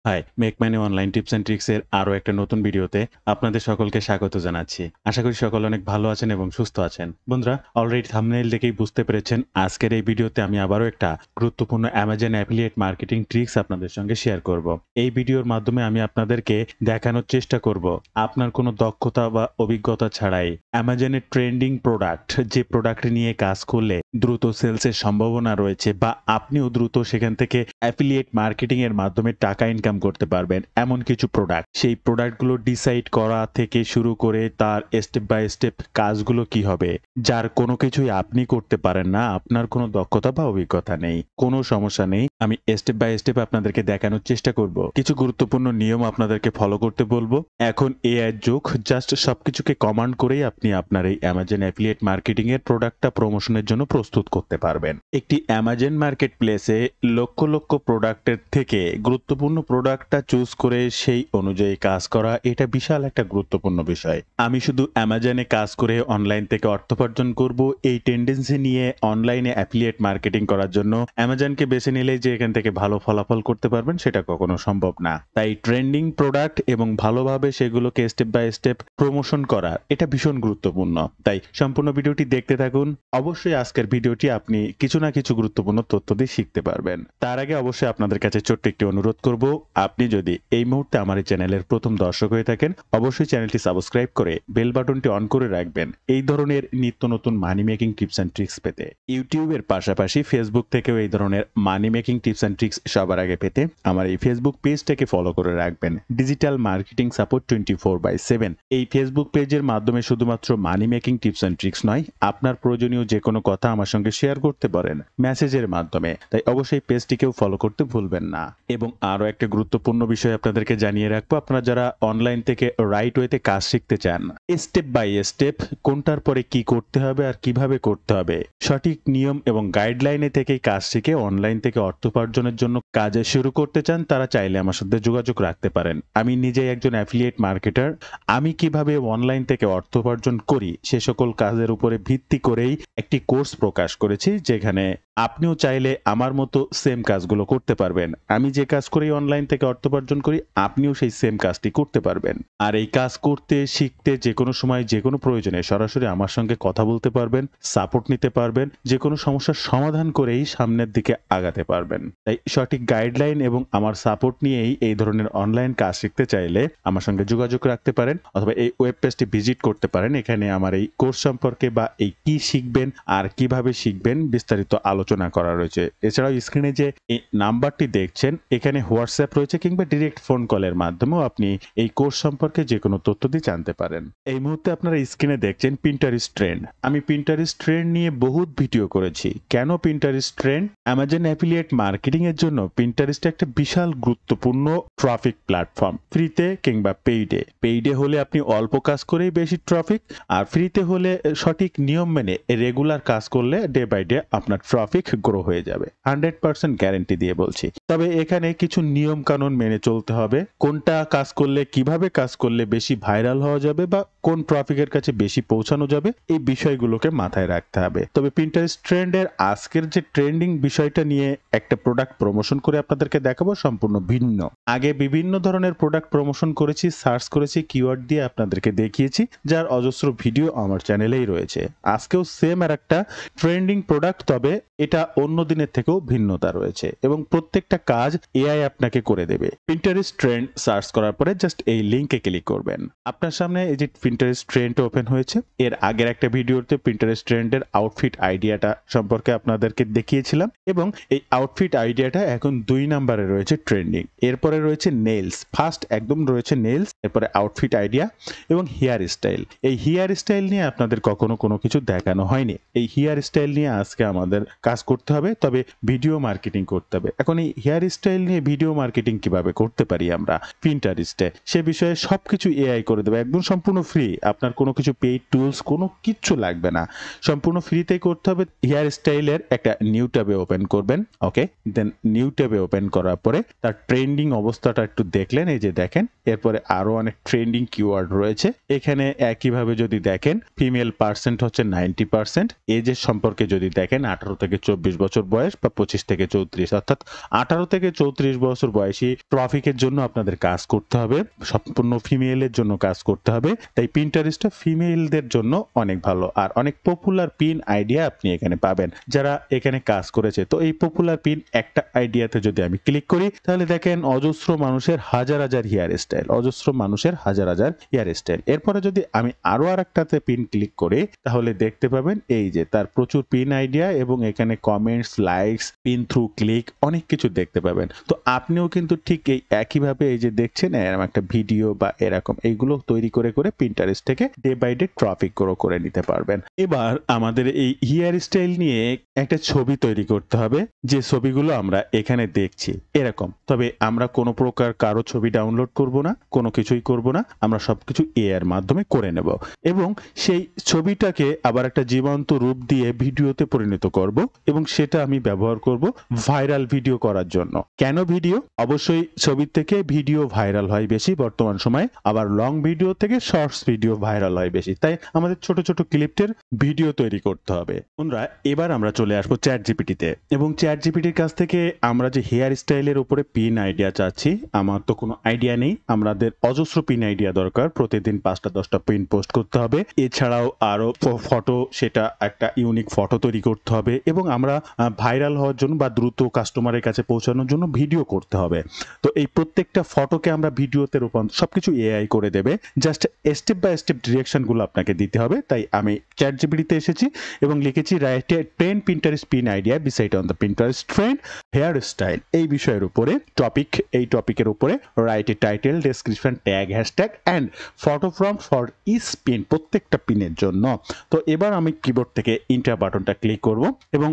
High, make money online tips and tricks এর আরো একটা নতুন ভিডিওতে আপনাদের সকলকে স্বাগত জানাচ্ছি। আশা করি সকলে অনেক ভালো আছেন এবং সুস্থ আছেন। বন্ধুরা, অলরেডি থাম্বনেইল দেখেই বুঝতে পেরেছেন আজকের এই ভিডিওতে আমি আবারও একটা গুরুত্বপূর্ণ অ্যামাজন অ্যাফিলিয়েট মার্কেটিং ট্রিক্স আপনাদের সঙ্গে শেয়ার করব। এই ভিডিওর মাধ্যমে আমি আপনাদেরকে দেখানোর চেষ্টা করব আপনার কোনো দক্ষতা বা অভিজ্ঞতা ছাড়াই অ্যামাজনের ট্রেন্ডিং প্রোডাক্ট যে প্রোডাক্ট নিয়ে কাজ করলে দ্রুত সেলসের সম্ভাবনা রয়েছে বা আপনিও দ্রুত সেখান থেকে অ্যাফিলিয়েট মার্কেটিং এর মাধ্যমে টাকা ইনকাম করতে পারবেন এমন কিছু প্রোডাক্ট, সেই প্রোডাক্টগুলো ডিসাইড করা থেকে শুরু করে তার স্টেপ বাই স্টেপ কাজগুলো কি হবে, যার কোনো কিছুই আপনি করতে পারেন না, আপনার কোনো দক্ষতা বা অভিজ্ঞতা নেই, কোনো সমস্যা নেই। আমি স্টেপ বাই স্টেপ আপনাদেরকে দেখানোর চেষ্টা করব। কিছু গুরুত্বপূর্ণ নিয়ম আপনাদেরকে ফলো করতে বলবো। এখন এআই যুগ, জাস্ট সবকিছুকে কমান্ড করেই আপনি আপনার এই অ্যামাজন অ্যাফিলিয়েট মার্কেটিং এর প্রোডাক্টটা প্রমোশনের জন্য প্রস্তুত করতে পারবেন। একটি অ্যামাজন মার্কেট প্লেসে লক্ষ লক্ষ প্রোডাক্টের থেকে গুরুত্বপূর্ণ প্রোডাক্টটা চুজ করে সেই অনুযায়ী কাজ করা, এটা বিশাল একটা গুরুত্বপূর্ণ বিষয়। আমি শুধু অ্যামাজনে কাজ করে অনলাইন থেকে অর্থ উপার্জন করব এই টেন্ডেন্সি নিয়ে অনলাইনে অ্যাফিলিয়েট মার্কেটিং করার জন্য অ্যামাজনকে বেছে নিলেই যে এখান থেকে ভালো ফলাফল করতে পারবেন সেটা কখনো সম্ভব না। তাই ট্রেন্ডিং প্রোডাক্ট এবং ভালোভাবে সেগুলোকে স্টেপ বাই স্টেপ প্রমোশন করা এটা ভীষণ গুরুত্বপূর্ণ। তাই সম্পূর্ণ ভিডিওটি দেখতে থাকুন। অবশ্যই আজকের ভিডিওটি আপনি কিছু না কিছু গুরুত্বপূর্ণ তথ্য দিয়ে শিখতে পারবেন। তার আগে অবশ্যই আপনাদের কাছে ছোট্ট একটি অনুরোধ করব, আপনি যদি এই মুহূর্তে আমার এই চ্যানেলের প্রথম দর্শক হয়ে থাকেন অবশ্যই চ্যানেলটি সাবস্ক্রাইব করে বেল বাটনটি অন করে রাখবেন এই ধরনের নিত্য নতুন মানি মেকিং টিপস অ্যান্ড ট্রিক্স পেতে। ইউটিউবের পাশাপাশি ফেসবুক থেকেও এই ধরনের মানি মেকিং টিপস অ্যান্ড ট্রিক্স সবার আগে পেতে আমার এই ফেসবুক পেজটাকে ফলো করে রাখবেন, ডিজিটাল মার্কেটিং সাপোর্ট 24/7। এই ফেসবুক পেজের মাধ্যমে শুধুমাত্র মানি মেকিং টিপস অ্যান্ড ট্রিক্স নয়, আপনার প্রয়োজনীয় যে কোনো কথা আমার সঙ্গে শেয়ার করতে পারেন মেসেজের মাধ্যমে। তাই অবশ্যই পেজটিকেও ফলো করতে ভুলবেন না। এবং আরো একটা গুরুত্বপূর্ণ বিষয় আপনাদেরকে জানিয়ে রাখবো, আপনারা যারা অনলাইন থেকে রাইট ওয়েতে কাজ শিখতে চান, স্টেপ বাই স্টেপ কোনটার পরে কি করতে হবে আর কিভাবে করতে হবে, সঠিক নিয়ম এবং গাইডলাইনে থেকেই কাজ শিখে অনলাইন থেকে অর্থ উপার্জনের জন্য কাজে শুরু করতে চান, তারা চাইলে আমার সাথে যোগাযোগ রাখতে পারেন। আমি নিজেই একজন অ্যাফিলিয়েট মার্কেটার। আমি কিভাবে অনলাইন থেকে অর্থ উপার্জন করি সে সকল কাজের উপরে ভিত্তি করেই একটি কোর্স প্রকাশ করেছি, যেখানে আপনিও চাইলে আমার মতো সেম কাজগুলো করতে পারবেন। আমি যে কাজ করি অনলাইন থেকে অর্থ উপার্জন করি, আপনিও সেই সেম কাজটি করতে পারবেন। আর এই কাজ করতে শিখতে যে কোনো সময় যে কোনো প্রয়োজনে সরাসরি আমার সঙ্গে কথা বলতে পারবেন, সাপোর্ট নিতে পারবেন, যে কোনো সমস্যার সমাধান করেই সামনের দিকে আগাতে পারবেন। তাই সঠিক গাইডলাইন এবং আমার সাপোর্ট নিয়েই এই ধরনের অনলাইন কাজ শিখতে চাইলে আমার সঙ্গে যোগাযোগ রাখতে পারেন অথবা এই ওয়েব পেজটি ভিজিট করতে পারেন। এখানে আমার এই কোর্স সম্পর্কে বা এই কি শিখবেন আর কিভাবে শিখবেন বিস্তারিত আলোচনা করা রয়েছে। এছাড়াও স্ক্রিনে যে এই নাম্বারটি দেখছেন এখানে হোয়াটসঅ্যাপ রয়েছে, কিংবা ডিরেক্ট ফোন কলের মাধ্যমেও আপনি এই কোর্স সম্পর্কে যে কোনো তথ্য দিয়ে জানতে পারেন। এই মুহূর্তে আপনারা স্ক্রিনে দেখছেন পিন্টারেস্ট ট্রেন্ড। আমি পিন্টারেস্ট ট্রেন্ড নিয়ে বহুত ভিডিও করেছি। কেন Pinterest trend? Amazon affiliate marketing এর জন্য পিন্টারেস্ট একটা বিশাল গুরুত্বপূর্ণ ট্রাফিক প্ল্যাটফর্ম। ফ্রিতে কিংবা পেইডে। পেইডে হলে আপনি অল্প কাজ করেই বেশি ট্রাফিক, আর ফ্রিতে হলে সঠিক নিয়ম মেনে রেগুলার কাজ করলে ডে বাই ডে আপনার ট্রাফিক গ্রো হয়ে যাবে। 100% গ্যারান্টি দিয়ে বলছি। তবে এখানে কিছু নিয়ম কানুন মেনে চলতে হবে। কোনটা কাজ করলে, কিভাবে কাজ করলে বেশি ভাইরাল হওয়া যাবে বা কোন ট্রাফিকের কাছে বেশি পৌঁছানো যাবে, এই বিষয়গুলোকে মাথায় রাখতে হবে। তবে পিন্টারেস্ট ট্রেন্ডের আজকের যে ট্রেন্ডিং বিষয়টা নিয়ে একটা প্রোডাক্ট প্রমোশন করে আপনাদেরকে দেখাবো সম্পূর্ণ ভিন্ন। আগে বিভিন্ন ধরনের প্রোডাক্ট প্রমোশন করেছি, সার্চ করেছি, কিওয়ার্ড দিয়ে আপনাদেরকে দেখিয়েছি, যার অজস্র ভিডিও আমার চ্যানেলেই রয়েছে। আজকেও সেম আর একটা ট্রেন্ডিং প্রোডাক্ট, তবে এটা অন্য দিনের থেকেও ভিন্নতা রয়েছে এবং প্রত্যেকটা কাজ এআই আপনাকে করে দেবে। পিন্টারেস্ট ট্রেন্ড সার্চ করার পরে জাস্ট এই লিংকে ক্লিক করবেন। আপনার সামনে এই যে পিন্টারেস্ট ট্রেন্ড ওপেন হয়েছে। এর আগের একটা ভিডিওতে পিন্টারেস্ট ট্রেন্ডের আউটফিট আইডিয়াটা সম্পর্কে আপনাদেরকে দেখিয়েছিলাম এবং এই আউটফিট আইডিয়াটা এখন 2 নম্বরে রয়েছে ট্রেন্ডিং। এরপরে রয়েছে নেইলস, ফার্স্ট একদম রয়েছে নেইলস, এরপরে আউটফিট আইডিয়া এবং হেয়ার স্টাইল। এই হেয়ার স্টাইল নিয়ে আপনাদের কখনো কোনো কিছু দেখানো হয়নি। এই হেয়ার স্টাইল নিয়ে আজকে আমাদের কাজ করতে হবে, তবে ভিডিও মার্কেটিং করতে হবে। এখন এই হেয়ার স্টাইল নিয়ে ভিডিও মার্কেটিং কিভাবে করতে পারি আমরা পিন্টারেস্টে, সে বিষয়ে সবকিছু এআই করে দেবে, একদম সম্পূর্ণ ফ্রি। আপনার কোনো কিছু পেইড টুলস কোনো কিচ্ছু লাগবে না, সম্পূর্ণ ফ্রিতেই করতে হবে। হেয়ার স্টাইলের একটা নিউ ট্যাবে ওপেন করবেন। ওকে, দেন নিউ ট্যাবে ওপেন করার পরে তার ট্রেন্ডিং অবস্থাটা একটু দেখলেন, এই যে দেখেন। এরপরে আরো অনেক ট্রেন্ডিং কিওয়ার্ড রয়েছে। এখানে একইভাবে যদি দেখেন ফিমেল পার্সেন্ট হচ্ছে 90%, এজের সম্পর্কে যদি দেখেন 18 থেকে 24 বছর বয়স বা 25 থেকে 34, অর্থাৎ 18 থেকে 34 বছর বয়সী বেশি ট্রাফিকের জন্য আপনাদের কাজ করতে হবে, সম্পূর্ণ ফিমেলের জন্য কাজ করতে হবে। তাই পিন্টারেস্টটা ফিমেলদের জন্য অনেক ভালো আর অনেক পপুলার পিন আইডিয়া আপনি এখানে পাবেন যারা এখানে কাজ করেছে। তো এই পপুলার পিন একটা আইডিয়াতে যদি আমি ক্লিক করি তাহলে দেখেন অজস্র মানুষের হাজার হাজার হেয়ার স্টাইল, অজস্র মানুষের হাজার হাজার হেয়ার স্টাইল। এরপরে যদি আমি আরো আরেকটাতে পিন ক্লিক করি তাহলে দেখতে পাবেন এই যে তার প্রচুর পিন আইডিয়া এবং এখানে comments, likes, pin through click অনেক কিছু দেখতে পাবেন। তো আপনিও কিন্তু ঠিক এই একইভাবে এই যে দেখছেন এরকম একটা ভিডিও বা এরকম এইগুলো তৈরি করে করে পিন্টারেস্ট থেকে day by day traffic grow করে নিতে পারবেন। এবার আমাদের এই হেয়ার স্টাইল নিয়ে একটা ছবি তৈরি করতে হবে, যে ছবিগুলো আমরা এখানে দেখছি এরকম। তবে আমরা কোনো প্রকার কারো ছবি ডাউনলোড করব না, কোনো কিছুই করব না, আমরা সবকিছু এআই এর মাধ্যমে করে নেব এবং সেই ছবিটাকে আবার একটা জীবন্ত রূপ দিয়ে ভিডিওতে পরিণত করব এবং সেটা আমি ব্যবহার করব ভাইরাল ভিডিও করার জন্য। কেন ভিডিও? অবশ্যই ছবির থেকে ভিডিও ভাইরাল হয় বেশি বর্তমান সময়ে, আবার লং ভিডিও থেকে শর্টস ভিডিও ভাইরাল হয় বেশি। তাই আমাদের ছোট ছোট ক্লিপের ভিডিও তৈরি করতে হবে। বন্ধুরা, এবার আমরা চলে আসবো চ্যাট জিপিটিতে এবং চ্যাট জিপিটির কাছ থেকে আমরা যে হেয়ার স্টাইলের উপরে পিন আইডিয়া চাচ্ছি, আমার তো কোনো আইডিয়া নেই, আমাদের অজস্র পিন আইডিয়া দরকার, প্রতিদিন 5টা 10টা পিন পোস্ট করতে হবে। এছাড়াও আরো ফটো, সেটা একটা ইউনিক ফটো তৈরি করতে হবে এবং আমরা ভাইরাল হওয়ার জন্য বা দ্রুত কাস্টমারের কাছে পৌঁছানোর জন্য ভিডিও করতে হবে। তো এই প্রত্যেকটা ফটোকে আমরা ভিডিওতে রূপান্তর, সবকিছু এআই করে দেবে, জাস্ট স্টেপ বাই স্টেপ ডিরেকশনগুলো আপনাকে দিতে হবে। তাই আমি চ্যাট জিপিটিতে এসেছি এবং লিখেছি write a trend Pinterest pin idea beside on the Pinterest trend hair style. এই বিষয়ের উপরে টপিক, এই টপিকের উপরে write a title, description, tag, hashtag and photo from for each pin, প্রত্যেকটা পিনের জন্য। তো এবার আমি কিবোর্ড থেকে ইন্টার বাটনটা ক্লিক করব এবং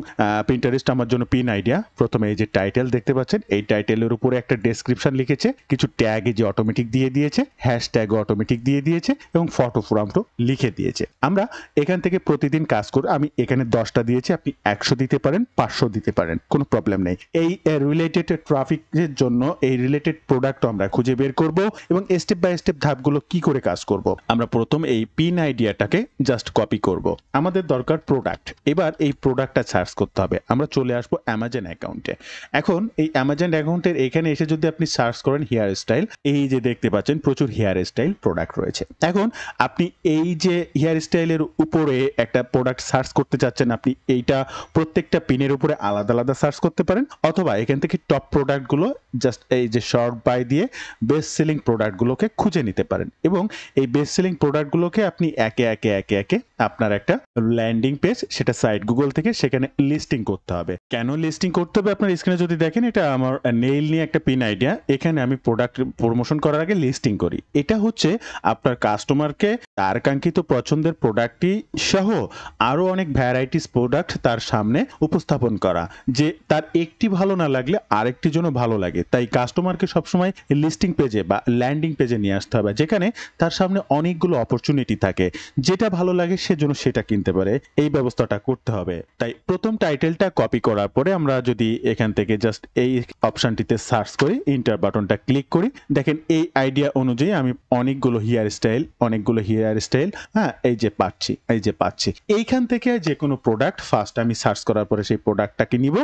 পিন্টারেস্ট আমার জন্য পিন আইডিয়া, প্রথমে এই যে টাইটেল দেখতে পাচ্ছেন, এই টাইটেলের উপরে একটা ডেসক্রিপশন লিখেছে, কিছু ট্যাগ এই যে অটোমেটিক দিয়ে দিয়েছে, হ্যাশট্যাগ অটোমেটিক দিয়ে দিয়েছে এবং ফটো ফ্রমটো লিখে দিয়েছে। আমরা এখান থেকে প্রতিদিন কাজ করে, আমি এখানে 10টা দিয়েছি, আপনি 100 দিতে পারেন, 500 দিতে পারেন, কোনো প্রবলেম নেই। এই রিলেটেড ট্রাফিকের জন্য এই রিলেটেড প্রোডাক্ট আমরা খুঁজে বের করব এবং স্টেপ বাই স্টেপ ধাপগুলো কি করে কাজ করব। আমরা প্রথম এই পিন আইডিয়াটাকে জাস্ট কপি করব, আমাদের দরকার প্রোডাক্ট। এবার এই প্রোডাক্টটা সার্চ করতে হবে। আমরা চলে আসবো অ্যামাজন অ্যাকাউন্টে। এখন এই অ্যামাজন অ্যাকাউন্টের এখানে এসে যদি আপনি সার্চ করেন হেয়ার স্টাইল, এই যে দেখতে পাচ্ছেন প্রচুর হেয়ার স্টাইল প্রোডাক্ট রয়েছে। এখন আপনি এই যে হেয়ার স্টাইলের উপরে একটা প্রোডাক্ট সার্চ করতে চাচ্ছেন, আপনি এইটা প্রত্যেকটা পিনের উপরে আলাদা আলাদা সার্চ করতে পারেন, অথবা এখান থেকে টপ প্রোডাক্টগুলো জাস্ট এই যে শর্ট বাই দিয়ে বেস্ট সেলিং প্রোডাক্টগুলোকে খুঁজে নিতে পারেন এবং এই বেস্ট সেলিং প্রোডাক্টগুলোকে আপনি একে একে একে একে আপনার একটা ল্যান্ডিং পেজ, সেটা সাইট গুগল থেকে, সেখানে লিস্টিং করতে হবে। কেন লিস্টিং করতে হবে আপনার স্ক্রিনে যদি দেখেন, এটা আমার নেইল নিয়ে একটা পিন আইডিয়া, এখানে আমি প্রোডাক্ট প্রমোশন করার আগে লিস্টিং করি। এটা হচ্ছে আপনার কাস্টমারকে তার কাঙ্ক্ষিত পছন্দের প্রোডাক্টটি সহ আরো অনেক ভ্যারাইটিস প্রোডাক্ট তার সামনে উপস্থাপন করা, যে তার একটি ভালো না লাগলে আরেকটি জন্য ভালো লাগে। তাই কাস্টমারকে সবসময় লিস্টিং পেজে বা ল্যান্ডিং পেজে নিয়ে আসতে হবে, যেখানে তার সামনে অনেকগুলো অপরচুনিটি থাকে, যেটা ভালো লাগে সেজন্য সেটা কিনতে পারে, এই ব্যবস্থাটা করতে হবে। তাই প্রথম টাইটেলটা কপি করার পরে আমরা যদি এখান থেকে জাস্ট এই অপশনটিতে সার্চ করি, ইন্টার বাটনটা ক্লিক করি, দেখেন এই আইডিয়া অনুযায়ী আমি অনেকগুলো হেয়ার স্টাইল হ্যাঁ এই যে পাচ্ছি। এইখান থেকে যে কোনো প্রোডাক্ট ফার্স্ট আমি সার্চ করার পরে সেই প্রোডাক্টটাকে নিব।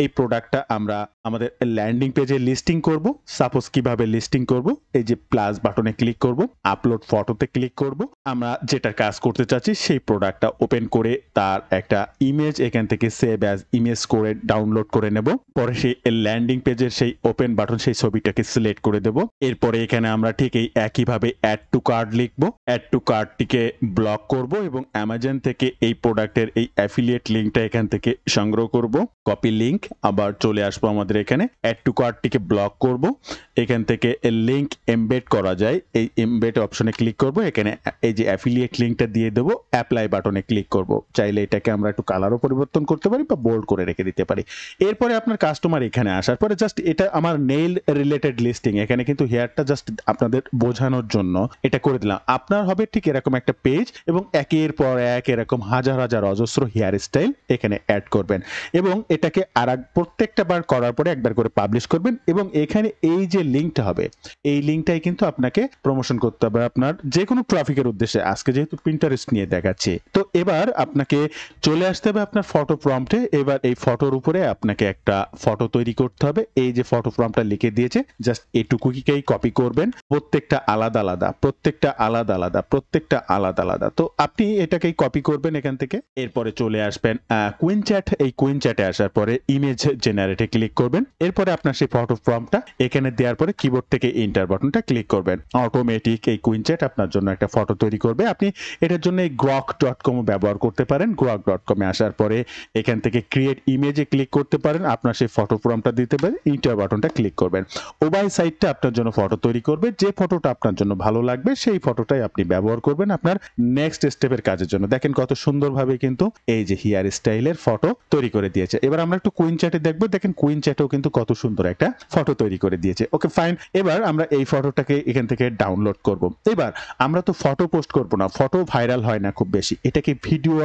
এই প্রোডাক্টটা আমরা আমাদের ল্যান্ডিং পেজে লিস্টিং করব। সাপোজ কিভাবে লিস্টিং করব, এই যে প্লাস বাটনে ক্লিক করব, আপলোড ফটোতে ক্লিক করব, আমরা যেটা কাজ করতে চাচ্ছি সেই প্রোডাক্টটা ওপেন করে তার একটা ইমেজ এখান থেকে সেভ অ্যাজ ইমেজ করে ডাউনলোড করে নেব। পরে সেই ল্যান্ডিং পেজের সেই ওপেন বাটন, সেই ছবিটাকে সিলেক্ট করে দেব। এরপরে এখানে আমরা ঠিক এই একইভাবে অ্যাড টু কার্ট লিখব, অ্যাড টু কার্টটিকে ব্লক করব এবং অ্যামাজন থেকে এই প্রোডাক্টের এই অ্যাফিলিয়েট লিঙ্কটা এখান থেকে সংগ্রহ করব, কপি লিঙ্ক, আবার চলে আসবো আমাদের এখানে অ্যাড টু কার্টটিকে ব্লক করব, এখান থেকে লিঙ্ক এমবেড করা যায়, এই এমবেড অপশনে ক্লিক করব, এখানে এই যে অ্যাফিলিয়েট লিঙ্কটা দিয়ে দেবো, অ্যাপ্লাই বাটনে ক্লিক করব। চাইলে এটাকে আমরা একটু কালারও পরিবর্তন করতে পারি বা বোল্ড করে রেখে দিতে পারি। এরপরে আপনার কাস্টমার এখানে আসার পরে জাস্ট এটা আমার নেইল রিলেটেড লিস্টিং, এখানে কিন্তু হেয়ারটা জাস্ট আপনাদের বোঝানোর জন্য এটা করে দিলাম। আপনার হবে ঠিক এরকম একটা পেজ এবং একের পর এক এরকম হাজার হাজার অজস্র হেয়ার স্টাইল এখানে অ্যাড করবেন এবং এটাকে প্রত্যেকটা বার করার পরে একবার করে পাবলিশ করবেন এবং এখানে এই যে লিঙ্কটা হবে, এই লিঙ্কটাই কিন্তু আপনাকে প্রমোশন করতে হবে আপনার যে কোনো ট্রাফিকের উদ্দেশ্যে। উদ্দেশ্যে আজকে যেহেতু Pinterest নিয়ে দেখাচ্ছি, তো এবার আপনাকে চলে আসতে হবে আপনার ফটো প্রম্পটে। এবার এই ফটোর উপরে আপনাকে একটা ফটো তৈরি করতে হবে। এই যে ফটো প্রম্পটটা লিখে দিয়েছে, জাস্ট এটুকুকেই কপি করবেন। প্রত্যেকটা আলাদা আলাদা, প্রত্যেকটা আলাদা আলাদা, প্রত্যেকটা আলাদা আলাদা। তো আপনি এটাকেই কপি করবেন এখান থেকে। এরপরে চলে আসবেন কুইন চ্যাট। এই কুইন চ্যাটে আসার পরে ইমেজ জেনারেটে ক্লিক করবেন। এরপরে আপনার সেই ফটো প্রম্পটটা এখানে দেওয়ার পরে কিবোর্ড থেকে এন্টার বাটনটা ক্লিক করবেন। অটোমেটিক এই কুইন চ্যাট আপনার জন্য একটা ফটো তৈরি করবে। আপনি এটার জন্য এই grok.com ব্যবহার করতে পারেন। grok.com এ আসার পরে এখান থেকে ক্রিয়েট ইমেজে ক্লিক করতে পারেন। আপনার সেই ফটো প্রম্পটটা দিতে পারেন, এন্টার বাটনটা ক্লিক করবেন। ওবাই সাইটটা আপনার জন্য ফটো তৈরি করবে। যে ফটোটা আপনার জন্য ভালো লাগবে সেই ফটোটাই আপনি ব্যবহার করবেন আপনার নেক্সট স্টেপের কাজের জন্য। দেখেন কত সুন্দরভাবে কিন্তু এই যে হেয়ার স্টাইলের ফটো তৈরি করে দিয়েছে। এবার আমরা একটু কুইন চ্যাটে দেখবো। দেখেন কুইন চ্যাটেও কিন্তু কত সুন্দর একটা ফটো তৈরি করে দিয়েছে। Okay fine. এবার আমরা এই ফটোটাকে এখান থেকে ডাউনলোড করব। এবার আমরা তো ফটো পোস্ট করব না, ফটো ভাইরাল হয় না খুব বেশি, এটাকে ভিডিও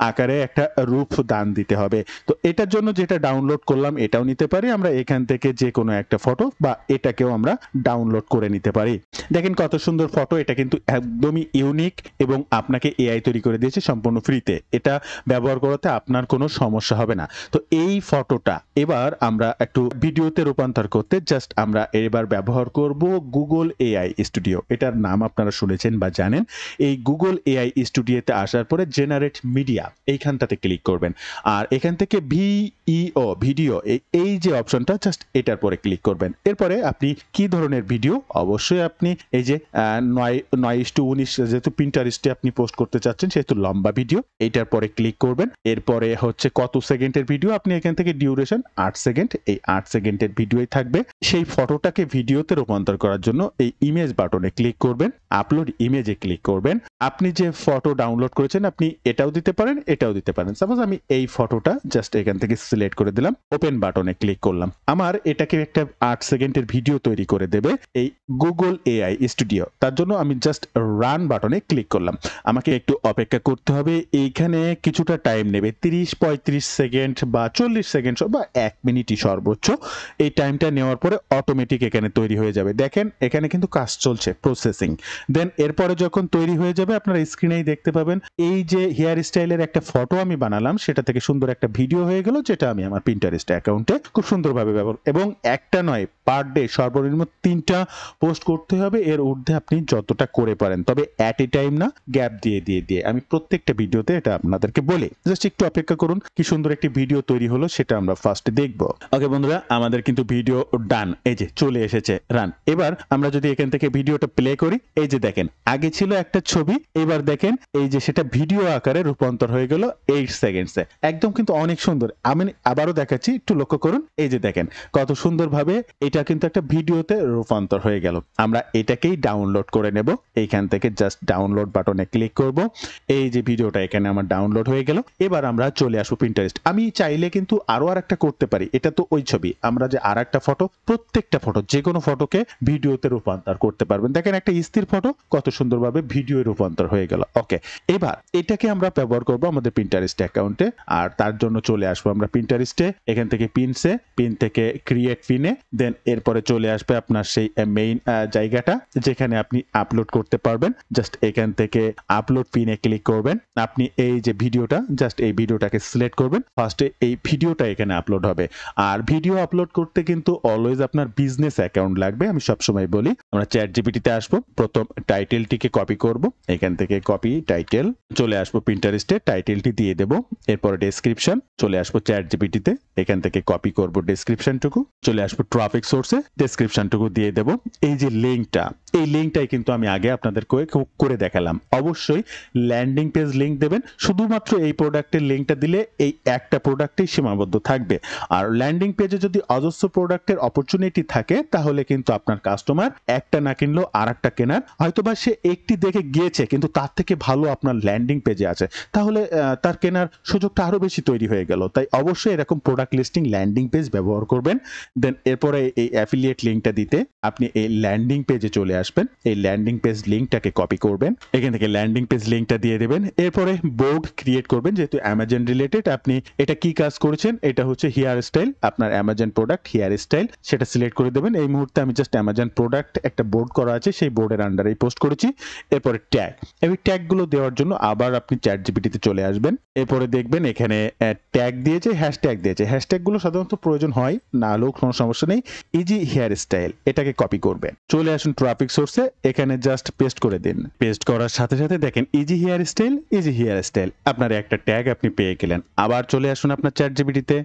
আকারে একটা রূপ দান দিতে হবে। তো এটার জন্য যেটা ডাউনলোড করলাম এটাও নিতে পারি আমরা এখান থেকে, যে কোনো একটা ফটো বা এটাকেও আমরা ডাউনলোড করে নিতে পারি। দেখেন কত সুন্দর ফটো, এটা কিন্তু একদমই ইউনিক এবং আপনাকে এআই তৈরি করে দিয়েছে সম্পূর্ণ ফ্রিতে। এটা ব্যবহার করাতে আপনার কোনো সমস্যা হবে না। তো এই ফটোটা এবার আমরা একটু ভিডিওতে রূপান্তর করতে জাস্ট আমরা এবার ব্যবহার করব গুগল এআই স্টুডিও। এটার নাম আপনারা শুনেছেন বা জানেন। এই গুগল এআই স্টুডিওতে আসার পরে জেনারেট মিডিয়া এইখানটাতে ক্লিক করবেন। আর এখান থেকে ভিইও ভিডিও এই যে অপশনটা জাস্ট এটার পরে ক্লিক করবেন। এরপরে আপনি কি ধরনের ভিডিও, অবশ্যই আপনি এই যে 9:19 যেহেতু Pinterest-এ আপনি পোস্ট করতে চাচ্ছেন সেহেতু লম্বা ভিডিও, এইটার পরে ক্লিক করবেন। এরপরে হচ্ছে কত সেকেন্ডের ভিডিও, আপনি এখান থেকে ডিউরেশন 8 সেকেন্ড, এই 8 সেকেন্ডের ভিডিওই থাকবে। সেই ফটোটাকে ভিডিওতে রূপান্তর করার জন্য এই ইমেজ বাটনে ক্লিক করবেন, আপলোড ইমেজে ক্লিক করবেন। আপনি যে ফটো ডাউনলোড করেছেন আপনি এটাও দিতে পারেন, এটাও দিতে পারেন। সাপোজ আমি এই ফটোটা জাস্ট এখান থেকে সিলেক্ট করে দিলাম, ওপেন বাটনে ক্লিক করলাম। আমার এটাকে একটা 8 সেকেন্ডের ভিডিও তৈরি করে দেবে এই গুগল এআই স্টুডিও। তার জন্য আমি জাস্ট রান বাটনে ক্লিক করলাম। আমাকে একটু অপেক্ষা করতে হবে, এইখানে কিছুটা টাইম নেবে, 30-35 সেকেন্ড বা 40 সেকেন্ড বা 1 মিনিটই সর্বোচ্চ। এই টাইমটা নেওয়ার পরে অটোমেটিক এখানে তৈরি হয়ে যাবে। দেখেন এখানে কিন্তু কাজ চলছে, প্রসেসিং। দেন এরপরে যখন তৈরি হয়ে যাবে আপনারা স্ক্রিনেই দেখতে পাবেন এই যে হেয়ার স্টাইলের একটা ফটো আমি বানালাম সেটা থেকে সুন্দর একটা ভিডিও হয়ে গেল, যেটা আমি আমার Pinterest অ্যাকাউন্টে খুব সুন্দরভাবে ব্যবহার, এবং একটা নয় পার ডে সর্বনিম্ন 3টা পোস্ট করতে হবে। এর ঊর্ধ্বে আপনি যতটা করে পারেন, তবে অ্যাট এ টাইম না, গ্যাপ দিয়ে দিয়ে দিয়ে। আমি প্রত্যেকটা ভিডিওতে এটা আপনাদেরকে বলি। জাস্ট একটু অপেক্ষা করুন, কি সুন্দর একটি ভিডিও তৈরি হলো সেটা আমরা ফার্স্টে দেখব। ওকে বন্ধুরা, আমাদের কিন্তু ভিডিও ডান, এই যে চলে এসেছে রান। এবার আমরা যদি এখান থেকে ভিডিওটা প্লে করি, এই যে দেখেন আগে ছিল একটা ছবি, এবার দেখেন এই যে সেটা ভিডিও আকারে রূপান্তর হয়ে গেল 8 সেকেন্ডসে। একদম কিন্তু অনেক সুন্দর। আমি আবারও দেখাচ্ছি, একটু লক্ষ্য করুন। এই যে দেখেন কত সুন্দরভাবে এটা কিন্তু একটা ভিডিওতে রূপান্তর হয়ে গেল। আমরা এটাকেই ডাউনলোড করে নেব। এইখান থেকে জাস্ট ডাউনলোড বাটনে ক্লিক করব। এই যে ভিডিওটা এখানে আমার ডাউনলোড হয়ে গেল। এবার আমরা চলে আসবো Pinterest। আমি চাইলে কিন্তু আরো আরেকটা করতে পারি, এটা তো ওই ছবি। আমরা যে আরেকটা ফটো, প্রত্যেকটা ফটো, যে কোনো ফটোকে ভিডিওতে রূপান্তর করতে পারবেন। দেখেন একটা স্থির ফটো কত সুন্দরভাবে ভিডিও রূপান্তর হয়ে গেল। ওকে, এবার এটাকে আমরা ব্যবহার করব আমাদের Pinterest অ্যাকাউন্টে। আর তার জন্য চলে আসবো আমরা Pinterest-এ, এখান থেকে পিনসে, পিন থেকে ক্রিয়েট পিনে, দেন এরপরে চলে আসবে আপনার সেই মেইন জায়গাটা যেখানে আপনি আপলোড করতে পারবেন। জাস্ট এখান থেকে আপলোড পিনে ক্লিক করবেন। আপনি এই যে ভিডিওটা, জাস্ট এই ভিডিওটাকে সিলেক্ট করবেন। ফার্স্টে এই ভিডিওটা এখানে আপলোড হবে। আর ভিডিও আপলোড করতে কিন্তু অলওয়েজ আপনার বিজনেস অ্যাকাউন্ট লাগবে। আমি সবসময় বলি, আমরা ChatGPT-তে আসবো, প্রথম টাইটেলটিকে কপি করব, এখান থেকে কপি টাইটেল, চলে আসবো Pinterest-এ, টাইটেলটি দিয়ে দেব। এরপরে ডেসক্রিপশন, চলে আসবো ChatGPT-তে, এখান থেকে কপি করব ডেসক্রিপশনটুকু, চলে আসবো ট্রাফিক সোর্সে, ডেসক্রিপশনটুকু দিয়ে দেব। এই যে লিঙ্কটা, এই লিঙ্কটাই কিন্তু আমি আগে আপনাদের করে দেখালাম। অবশ্যই ল্যান্ডিং পেজ লিঙ্ক দেবেন। শুধুমাত্র এই প্রোডাক্টের লিঙ্কটা দিলে এই একটা প্রোডাক্টেই সীমাবদ্ধ থাকবে। আর ল্যান্ডিং পেজে যদি অজস্র প্রোডাক্টের অপরচুনিটি থাকে তাহলে কিন্তু আপনার কাস্টমার একটা না কিনলেও আরেকটা কেনার, হয়তোবা সে একটি দেখে গিয়েছে কিন্তু তার থেকে ভালো আপনার ল্যান্ডিং পেজে আছে, তাহলে তার কেনার সুযোগটা আরো বেশি তৈরি হয়ে গেল। তাই অবশ্যই এরকম প্রোডাক্ট লিস্টিং ল্যান্ডিং পেজ ব্যবহার করবেন। দেন এরপরে এই অ্যাফিলিয়েট লিঙ্কটা দিতে আপনি এই ল্যান্ডিং পেজে চলে আসবেন, এই ল্যান্ডিং পেজ লিঙ্কটাকে কপি করবেন, এখান থেকে ল্যান্ডিং পেজ লিঙ্কটা দিয়ে দেবেন। এরপরে বোর্ড ক্রিয়েট করবেন, যেহেতু অ্যামাজন রিলেটেড আপনি এটা কি কাজ করেছেন, এটা হচ্ছে হেয়ার স্টাইল, আপনার অ্যামাজন প্রোডাক্ট হেয়ার স্টাইল, সেটা সিলেক্ট করে দেবেন। এই মুহূর্তে আমি জাস্ট অ্যামাজন প্রোডাক্ট একটা বোর্ড করা আছে সেই বোর্ডের আন্ডারেই পোস্ট করেছি। এরপরে ট্যাগ, এই ট্যাগগুলো দেওয়ার জন্য আবার আপনি চ্যাটজিপিটিতে চলে আসবেন। এরপরে দেখবেন এখানে ট্যাগ দিয়েছে, হ্যাশট্যাগ দিয়েছে, হ্যাশট্যাগুলো সাধারণত প্রয়োজন হয় না হলেও কোনো সমস্যা নেই। ইজি হেয়ার স্টাইল এটাকে কপি করবেন, চলে আসুন ট্রাফিক সোর্সে, এখানে জাস্ট পেস্ট করে দিন। পেস্ট করার সাথে সাথে দেখেন ইজি হেয়ার স্টাইল আপনার একটা ট্যাগ আপনি পেয়ে গেলেন। আবার চলে আসুন আপনার চ্যাটজিপিটিতে,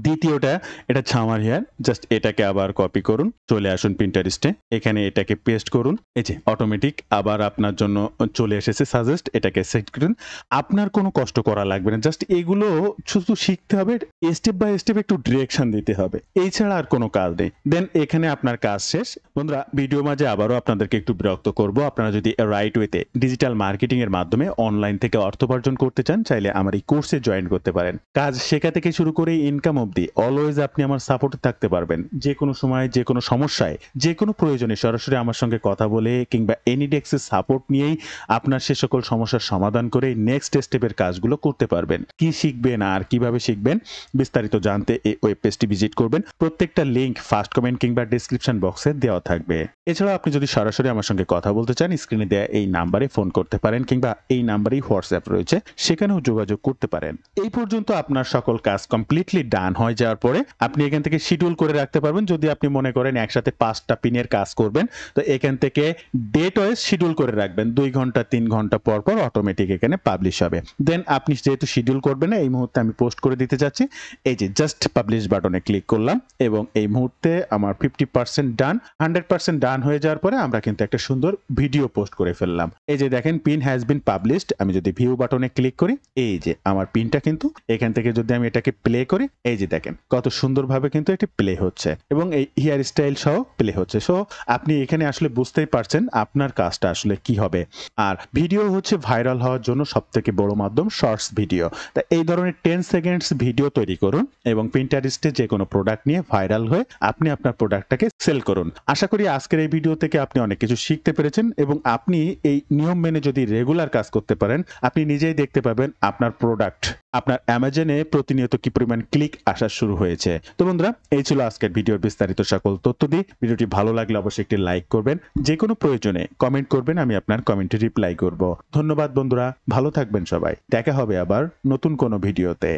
দ্বিতীয়টা এটা ছামার হেয়ার, জাস্ট এটাকে আবার কপি করুন, চলে আসুন পিন্টারেস্টে, এখানে এটাকে পেস্ট করুন। এই যে অটোমেটিক আবার আপনার জন্য চলে এসেছে সাজেস্ট, এটাকে সেট করুন। আপনার কোনো কষ্ট করা লাগবে না, জাস্ট এগুলো শুধু শিখতে হবে, স্টেপ বাই স্টেপ একটু ডিরেকশন দিতে হবে, এই ছাড়া আর কোনো কাজ নেই। দেন এখানে আপনার কাজ শেষ। বন্ধুরা, ভিডিও মাঝে আবারও আপনাদেরকে একটু বিরক্ত করব, আপনারা যদি রাইট ওয়েতে ডিজিটাল মার্কেটিং এর মাধ্যমে অনলাইন থেকে অর্থ উপার্জন করতে চান, চাইলে আমার এই কোর্সে জয়েন করতে পারেন। কাজ শেখা থেকে শুরু করে ইনকাম অবধি অলওয়েজ আপনি আমার সাপোর্টে থাকতে পারবেন। যে কোনো সময়, যে কোনো সমস্যায়, যে কোনো প্রয়োজনে সরাসরি আমার সঙ্গে কথা বলে কিংবা এনিডেক্সের সাপোর্ট নিয়েই আপনার সে সকল সমস্যার সমাধান করে নেক্সট স্টেপের কাজগুলো করতে পারবেন। কি শিখবেন আর কিভাবে শিখবেন বিস্তারিত জানতে এই ওয়েব পেজটি ভিজিট করবেন। প্রত্যেকটা লিংক ফার্স্ট কমেন্ট কিংবা ডেসক্রিপশন বক্সে দেওয়া থাকবে। এছাড়াও আপনি যদি সরাসরি আমার সঙ্গে কথা বলতে চান, স্ক্রিনে দেওয়া এই নাম্বারে ফোন করতে পারেন কিংবা এই নাম্বারেই হোয়াটসঅ্যাপ রয়েছে, সেখানেও যোগাযোগ করতে পারেন। এই পর্যন্ত আপনার সকল কাজ কমপ্লিটলি ডান হয়ে যাওয়ার পরে আপনি এখান থেকে শিডিউল করে রাখতে পারবেন। যদি আপনি মনে করেন একসাথে 5টা পিনের কাজ করবেন, তো এখান থেকে ডেট ওয়াইজ শিডিউল করে রাখবেন, 2 ঘন্টা 3 ঘন্টা পর পর অটোমেটিক এখানে পাবলিশ হবে। দেন আপনি যেহেতু শিডিউল করবেন না, এই মুহূর্তে আমি পোস্ট করে দিতে যাচ্ছি, এই যে জাস্ট পাবলিশ বাটনে ক্লিক করলাম এবং এই মুহূর্তে আমার 50% ডান। 100% ডান হয়ে যাওয়ার পরে আমরা কিন্তু একটা সুন্দর ভিডিও পোস্ট করে ফেললাম। এই যে দেখেন পিন হ্যাজ বিন পাবলিশড, আমি যদি ভিউ বাটনে ক্লিক করি, এই যে আমার পিনটা কিন্তু এখান থেকে যদি আমি এটাকে প্লে করি, এই যে দেখেন কত সুন্দরভাবে কিন্তু এটি প্লে হচ্ছে এবং এই হেয়ার স্টাইল সহ প্লে হচ্ছে। সো আপনি এখানে আসলে বুঝতেই পারছেন আপনার কাজটা আসলে কি হবে। আর ভিডিও হচ্ছে ভাইরাল হওয়ার জন্য সবথেকে বড় মাধ্যম শর্টস ভিডিও। তা এই ধরনের 10 সেকেন্ডস ভিডিও তৈরি করুন এবং পিন্টারেস্টে যে কোনো প্রোডাক্ট নিয়ে ভাইরাল হয়ে আপনি আপনার প্রোডাক্টটাকে সেল করুন। আশা করি আজকের এই ভিডিও থেকে আপনি অনেক কিছু শিখতে পেরেছেন এবং আপনি এই নিয়ম মেনে যদি রেগুলার কাজ করতে পারেন, আপনি নিজেই দেখতে পাবেন আপনার প্রোডাক্ট আপনার অ্যামাজনে প্রতিনিয়ত কি পরিমাণ ক্লিক আসা শুরু হয়েছে। তো বন্ধুরা, এই ছিল আজকের ভিডিওর বিস্তারিত সকল তথ্য দিয়ে। ভিডিওটি ভালো লাগলে অবশ্যই একটি লাইক করবেন, যে কোনো প্রয়োজনে কমেন্ট করবেন, আমি আপনার কমেন্টে রিপ্লাই করব। ধন্যবাদ বন্ধুরা, ভালো থাকবেন সবাই, দেখা হবে আবার নতুন কোনো ভিডিওতে।